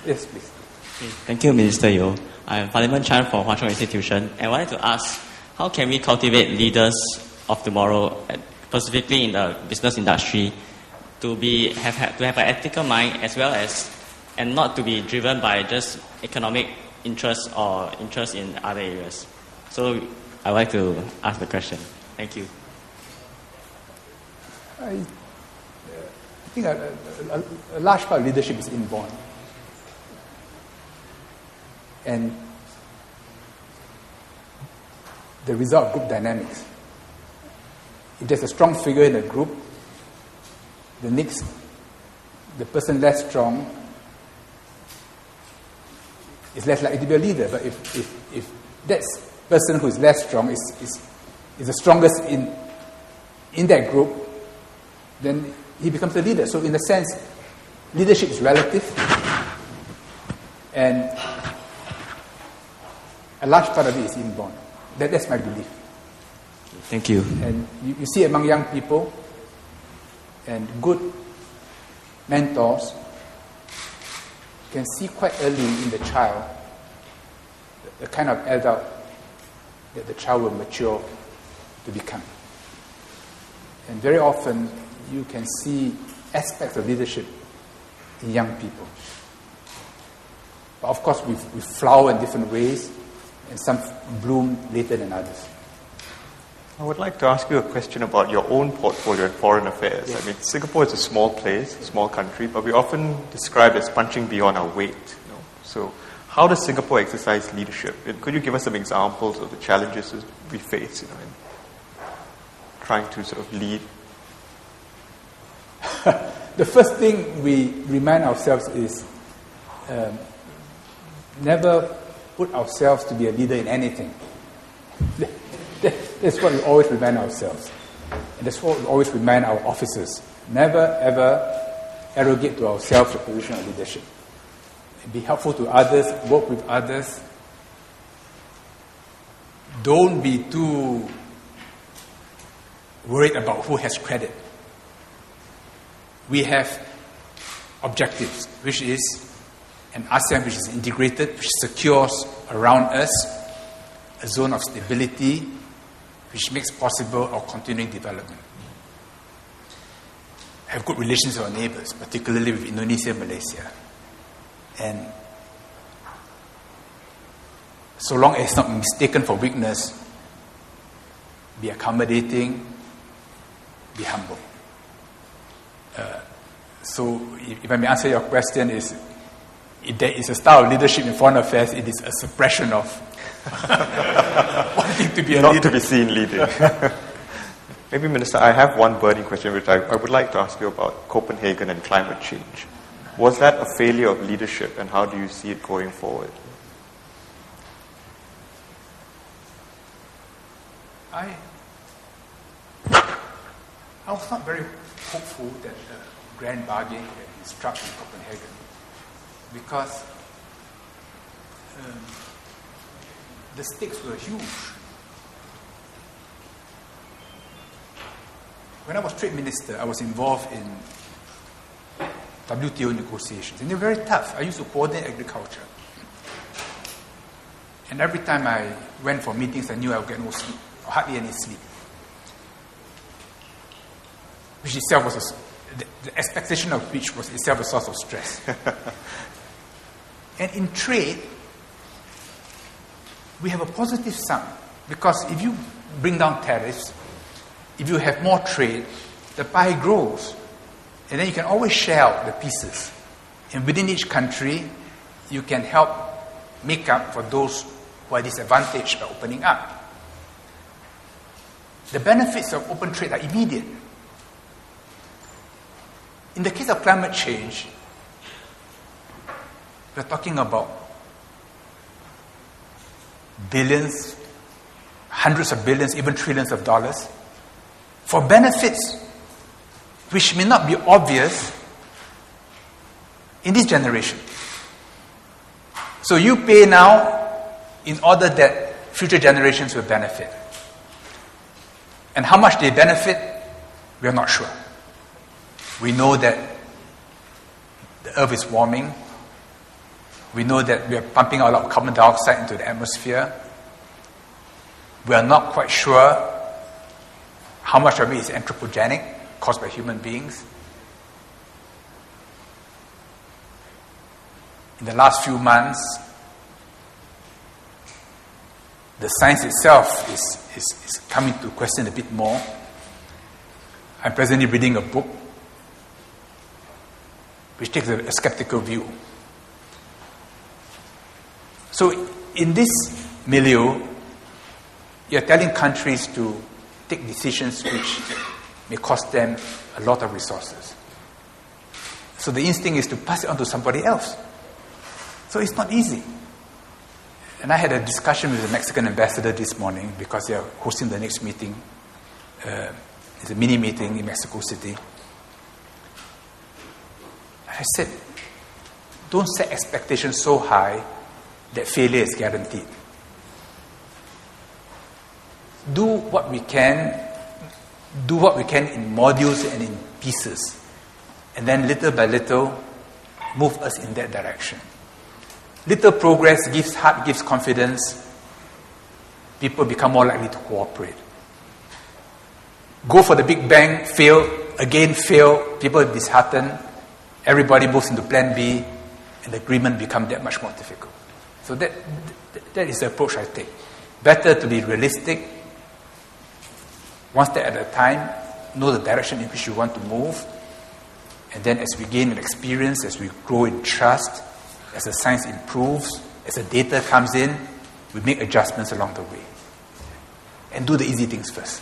Yes, please. Thank you, Minister Yeo. I'm Parliament Chan from Hwa Chong Institution, and I wanted to ask, how can we cultivate leaders of tomorrow, specifically in the business industry, to have an ethical mind as well as, and not to be driven by just economic interests or interests in other areas? So I would like to ask the question. Thank you. I think a large part of leadership is inborn. And the result of group dynamics. If there's a strong figure in a group, the person less strong is less likely to be a leader. But if that person who is less strong is the strongest in that group, then he becomes a leader. So in a sense, leadership is relative, and a large part of it is inborn. That's my belief. Thank you. And you see among young people, and good mentors can see quite early in the child the kind of adult that the child will mature to become. And very often you can see aspects of leadership in young people. But of course we flower in different ways, and some bloom later than others. I would like to ask you a question about your own portfolio in foreign affairs. Yes. I mean, Singapore is a small place, a small country, but we often describe it as punching beyond our weight. So how does Singapore exercise leadership? And could you give us some examples of the challenges we face in trying to sort of lead? The first thing we remind ourselves is never put ourselves to be a leader in anything. That's what we always remind ourselves. And that's what we always remind our officers. Never, ever arrogate to ourselves a position of leadership. Be helpful to others, work with others. Don't be too worried about who has credit. We have objectives, which is an ASEAN which is integrated, which secures around us a zone of stability, which makes possible our continuing development. Have good relations with our neighbors, particularly with Indonesia and Malaysia. And so long as it's not mistaken for weakness, be accommodating, be humble. So if I may answer your question, if there is a style of leadership in foreign affairs, it is a suppression of wanting to be a leader. Not to be seen leading. Maybe, Minister, I have one burning question which I would like to ask you about Copenhagen and climate change. Was that a failure of leadership, and how do you see it going forward? I was not very hopeful that the grand bargain had been struck in Copenhagen, because the stakes were huge. When I was trade minister, I was involved in WTO negotiations, and they were very tough. I used to coordinate agriculture. And every time I went for meetings, I knew I would get no sleep, or hardly any sleep. Which itself was the expectation of which was itself a source of stress. And in trade, we have a positive sum, because if you bring down tariffs, if you have more trade, the pie grows. And then you can always share out the pieces. And within each country, you can help make up for those who are disadvantaged by opening up. The benefits of open trade are immediate. In the case of climate change, we're talking about billions, hundreds of billions, even trillions of dollars, for benefits which may not be obvious in this generation. So you pay now in order that future generations will benefit. And how much they benefit, we are not sure. We know that the earth is warming, We know that we are pumping out a lot of carbon dioxide into the atmosphere. We are not quite sure how much of it is anthropogenic, caused by human beings. In the last few months, the science itself is coming to question a bit more. I'm presently reading a book which takes a skeptical view. So in this milieu, you're telling countries to take decisions which may cost them a lot of resources. So the instinct is to pass it on to somebody else. So it's not easy. And I had a discussion with the Mexican ambassador this morning because they are hosting the next meeting. It's a mini meeting in Mexico City. I said, don't set expectations so high that failure is guaranteed. Do what we can in modules and in pieces, and then little by little move us in that direction. Little progress gives heart, gives confidence. People become more likely to cooperate. Go for the big bang, fail, people dishearten, everybody moves into plan B, and the agreement becomes that much more difficult. So that is the approach I take. Better to be realistic, one step at a time, know the direction in which you want to move, and then as we gain experience, as we grow in trust, as the science improves, as the data comes in, we make adjustments along the way. And do the easy things first.